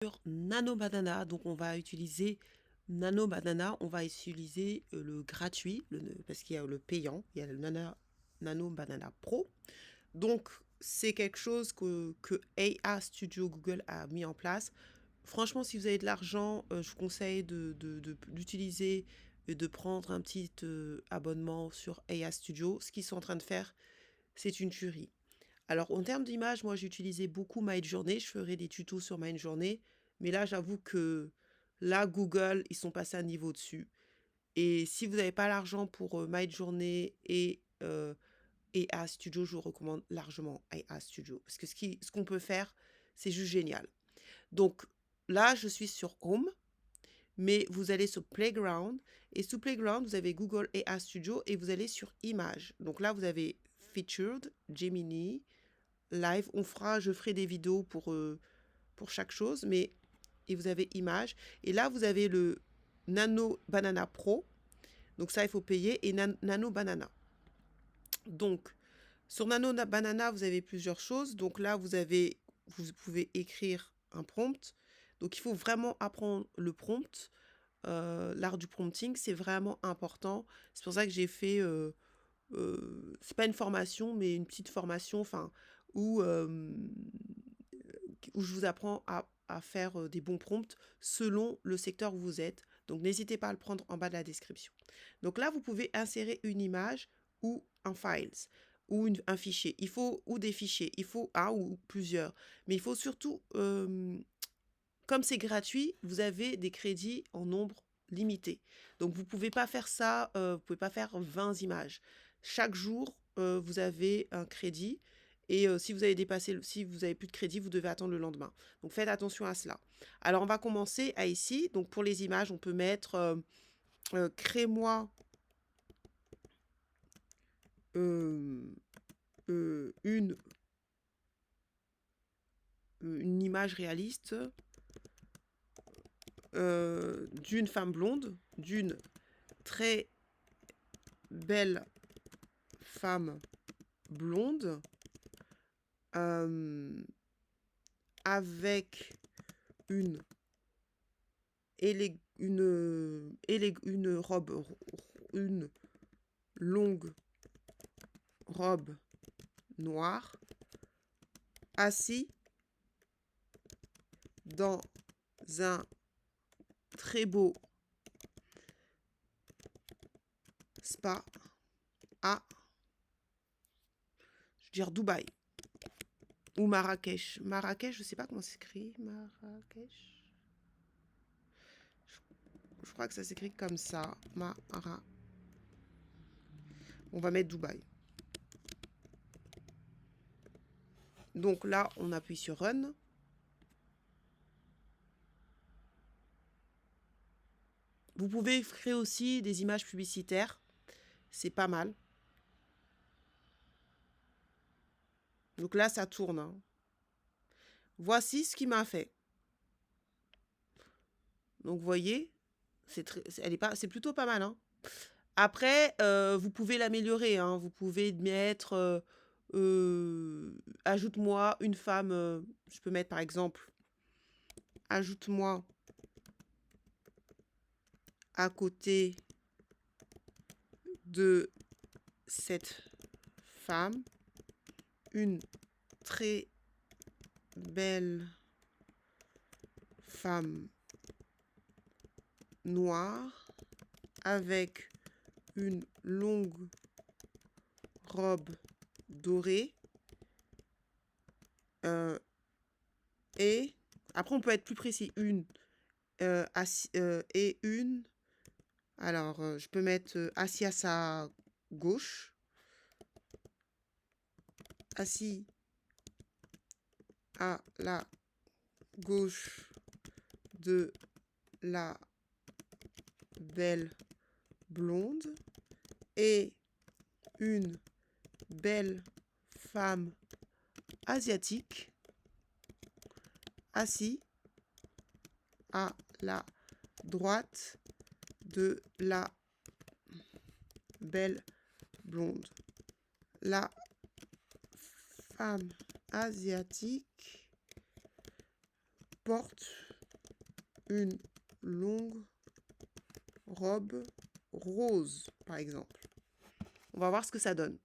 sur Nano Banana. Donc on va utiliser Nano Banana, on va utiliser le gratuit, parce qu'il y a le payant, il y a le Nano Banana Pro. Donc c'est quelque chose que AI Studio Google a mis en place. Franchement, si vous avez de l'argent, je vous conseille d'utiliser et de prendre un petit abonnement sur AI Studio. Ce qu'ils sont en train de faire, c'est une tuerie. Alors, en termes d'image, moi, j'ai utilisé beaucoup Midjourney. Je ferai des tutos sur Midjourney. Mais là, j'avoue que là, Google, ils sont passés un niveau dessus. Et si vous n'avez pas l'argent pour Midjourney et AI Studio, je vous recommande largement AI Studio. Parce que ce qu'on peut faire, c'est juste génial. Donc, là, je suis sur Home. Mais vous allez sur Playground. Et sous Playground, vous avez Google AI Studio. Et vous allez sur Images. Donc là, vous avez Featured, Gemini, Live. Je ferai des vidéos pour chaque chose, et vous avez Images. Et là, vous avez le Nano Banana Pro. Donc ça, il faut payer. Et Nano Banana. Donc, sur Nano Banana, vous avez plusieurs choses. Donc là, vous pouvez écrire un prompt. Donc, il faut vraiment apprendre le prompt. L'art du prompting, c'est vraiment important. C'est pour ça que j'ai fait... c'est pas une formation, mais une petite formation, enfin, où, où je vous apprends à faire des bons prompts selon le secteur où vous êtes. Donc, n'hésitez pas à le prendre en bas de la description. Donc là, vous pouvez insérer une image ou un files ou un fichier. Il faut, ou des fichiers. Il faut un ou plusieurs. Mais il faut surtout, comme c'est gratuit, vous avez des crédits en nombre limité. Donc, vous ne pouvez pas faire ça, vous pouvez pas faire 20 images. Chaque jour, vous avez un crédit. Et si vous avez si vous avez plus de crédit, vous devez attendre le lendemain. Donc, faites attention à cela. Alors, on va commencer à ici. Donc, pour les images, on peut mettre crée-moi une image réaliste d'une femme blonde, d'une très belle femme blonde avec une, une robe, une longue robe noire, assis dans un très beau spa à, je veux dire, Dubaï ou Marrakech. Marrakech, je sais pas comment c'est écrit. Marrakech. Je crois que ça s'écrit comme ça. On va mettre Dubaï. Donc là, on appuie sur Run. Vous pouvez créer aussi des images publicitaires. C'est pas mal. Donc là, ça tourne. Hein. Voici ce qu'il m'a fait. Donc, vous voyez, c'est plutôt pas mal. Hein. Après, vous pouvez l'améliorer. Hein. Vous pouvez mettre... ajoute-moi une femme... je peux mettre, par exemple... Ajoute-moi à côté de cette femme une très belle femme noire avec une longue robe dorée et après on peut être plus précis, et une, alors je peux mettre assis à sa gauche, assis à la gauche de la belle blonde et une belle femme asiatique assis à la droite de la belle blonde. La femme asiatique porte une longue robe rose, par exemple. On va voir ce que ça donne.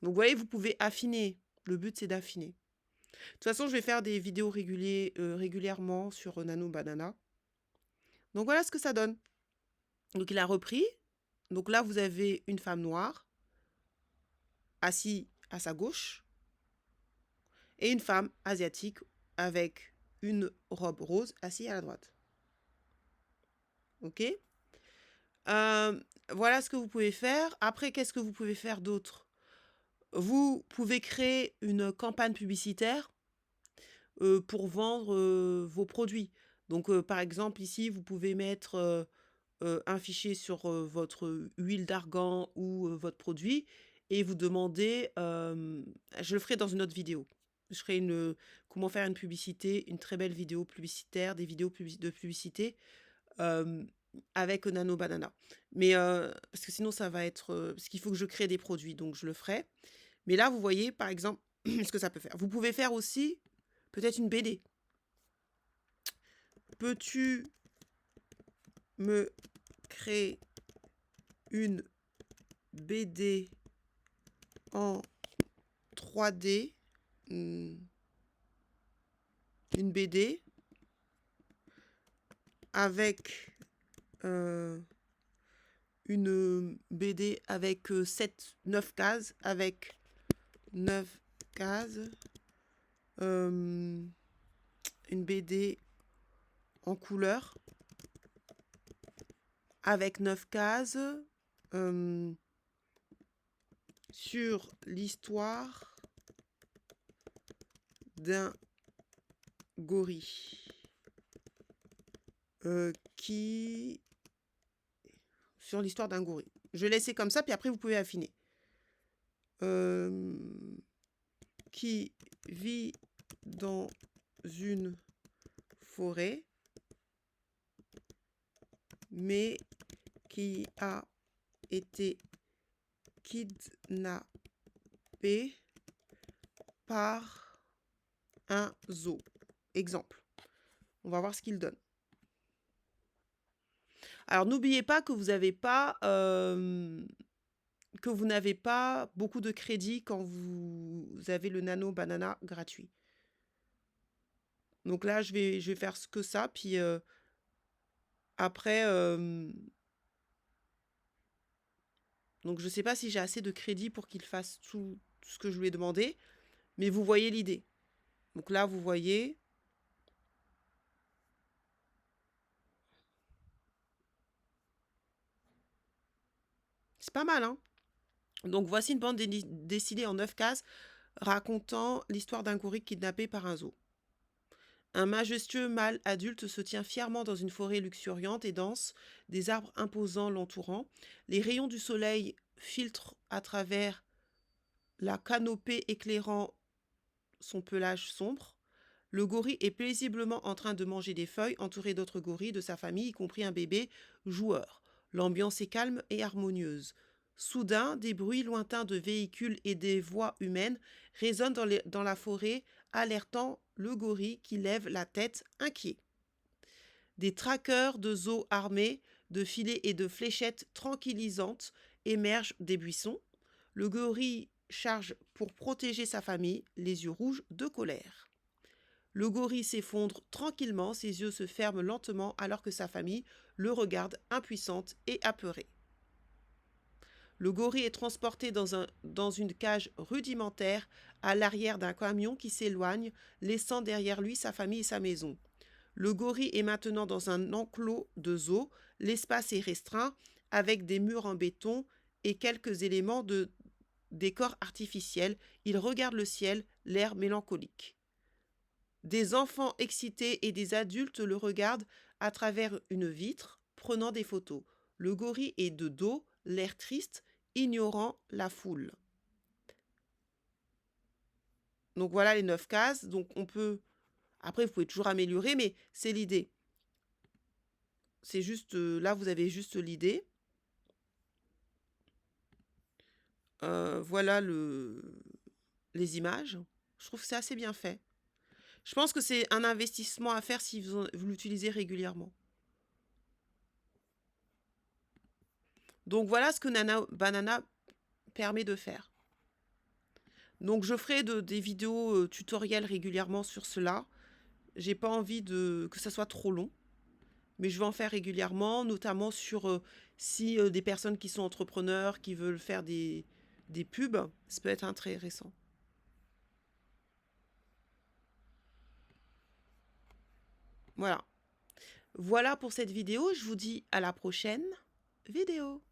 Donc, vous voyez, vous pouvez affiner. Le but, c'est d'affiner. De toute façon, je vais faire des vidéos régulièrement sur Nano Banana. Donc, voilà ce que ça donne. Donc, il a repris. Donc là, vous avez une femme noire assise à sa gauche et une femme asiatique avec une robe rose assise à la droite. Ok? Voilà ce que vous pouvez faire. Après, qu'est-ce que vous pouvez faire d'autre? Vous pouvez créer une campagne publicitaire pour vendre vos produits. Donc, par exemple, ici, vous pouvez mettre un fichier sur votre huile d'argan ou votre produit et vous demander, je le ferai dans une autre vidéo. Je ferai comment faire une publicité, une très belle vidéo publicitaire, des vidéos de publicité avec Nano Banana. Mais parce que sinon, ça va être... parce qu'il faut que je crée des produits, donc je le ferai. Mais là, vous voyez, par exemple, ce que ça peut faire. Vous pouvez faire aussi peut-être une BD. Peux-tu me créer une BD en 3D, une BD avec une BD avec 9 cases, avec 9 cases, une BD en couleur avec 9 cases sur l'histoire d'un gorille sur l'histoire d'un gorille. Je vais laisser comme ça, puis après vous pouvez affiner. Qui vit dans une forêt, mais qui a été kidnappé par un zoo. Exemple. On va voir ce qu'il donne. Alors, n'oubliez pas que vous n'avez pas beaucoup de crédit quand vous avez le Nano Banana gratuit. Donc là, je vais faire que ça, puis après... donc, je ne sais pas si j'ai assez de crédit pour qu'il fasse tout ce que je lui ai demandé, mais vous voyez l'idée. Donc là, vous voyez... C'est pas mal, hein? Donc, voici une bande dessinée en 9 cases racontant l'histoire d'un gorille kidnappé par un zoo. Un majestueux mâle adulte se tient fièrement dans une forêt luxuriante et dense, des arbres imposants l'entourant. Les rayons du soleil filtrent à travers la canopée éclairant son pelage sombre. Le gorille est paisiblement en train de manger des feuilles, entouré d'autres gorilles de sa famille, y compris un bébé joueur. L'ambiance est calme et harmonieuse. Soudain, des bruits lointains de véhicules et des voix humaines résonnent dans la forêt, alertant le gorille qui lève la tête inquiet. Des traqueurs de zoo armés de filets et de fléchettes tranquillisantes émergent des buissons. Le gorille charge pour protéger sa famille, les yeux rouges de colère. Le gorille s'effondre tranquillement, ses yeux se ferment lentement alors que sa famille le regarde impuissante et apeurée. Le gorille est transporté dans une cage rudimentaire à l'arrière d'un camion qui s'éloigne, laissant derrière lui sa famille et sa maison. Le gorille est maintenant dans un enclos de zoo. L'espace est restreint, avec des murs en béton et quelques éléments de décor artificiel. Il regarde le ciel, l'air mélancolique. Des enfants excités et des adultes le regardent à travers une vitre, prenant des photos. Le gorille est de dos, l'air triste, ignorant la foule. Donc voilà les 9 cases. Donc on peut... Après, vous pouvez toujours améliorer, mais c'est l'idée. C'est juste... là, vous avez juste l'idée. Voilà les images. Je trouve que c'est assez bien fait. Je pense que c'est un investissement à faire si vous l'utilisez régulièrement. Donc voilà ce que Nano Banana permet de faire. Donc je ferai des vidéos tutoriels régulièrement sur cela. J'ai pas envie que ça soit trop long, mais je vais en faire régulièrement, notamment sur si des personnes qui sont entrepreneurs, qui veulent faire des pubs, ça peut être intéressant. Voilà. Voilà pour cette vidéo. Je vous dis à la prochaine vidéo.